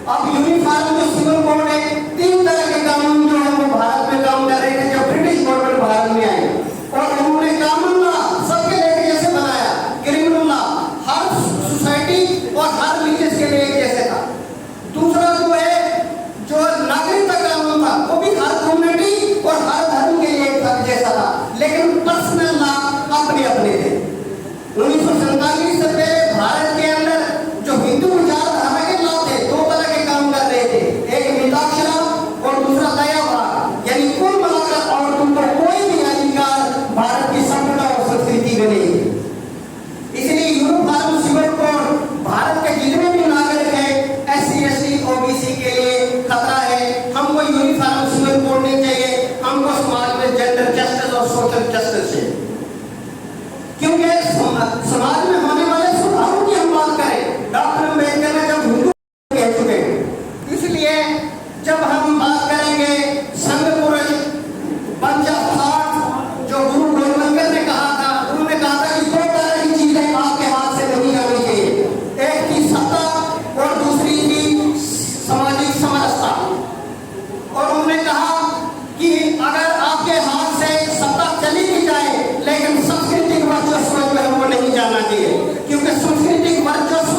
अब यूनिफॉर्म जो civil code है, 3 तरह के कानून जो है वो भारत में काम कर रहे थे जब ब्रिटिश गवर्नमेंट भारत में आई, और उन्होंने कानून लॉ सबके लिए एक जैसे बनाया। क्रिमिनल लॉ हर सोसाइटी और हर रिलीजियस के लिए एक जैसे था। दूसरा जो है जो नागरिकता कानून था वो भी हर कम्युनिटी और हर धर्म के लिए एक जैसा था, लेकिन पर्सनल लॉ अपने अपने थे। 1947 से पहले भारत के अंदर जो हिंदू विचारधारा के लॉ थे, 2 तरह के काम कर रहे थे, एक मिताक्षरा और दूसरा दयाभार, यानी कुल मिलाकर औरतों को कोई भी अधिकार भारत की सभ्यता और संस्कृति में नहीं है। इसलिए यूनिफॉर्म सिविल कोड भारत के जितने भी नागरिक हैं, SC, ST, OBC के लिए खतरा है। हमको यूनिफॉर्म सिविल कोड नहीं चाहिए, हमको समाज में जेंडर जस्टिस और सोशल जस्टिस है। क्योंकि समाज में होने वाले सुधारों की हम बात करें, डॉक्टर अम्बेडकर ने जब हिंदू कह चुके हैं, इसलिए जब हम बात करेंगे संघ पुरुष पंच ऑफ थॉट जो गुरु गोलवलकर ने कहा था, उन्होंने कहा था कि 2 तरह की चीजें आपके हाथ से नहीं आनी चाहिए, एक थी सत्ता और दूसरी थी सामाजिक समरसता। और उन्होंने कहा कि अगर आपके हाथ से सत्ता चली भी जाए लेकिन सांस्कृतिक वर्चस्व जो है वो नहीं जाना चाहिए, क्योंकि सांस्कृतिक वर्चस्व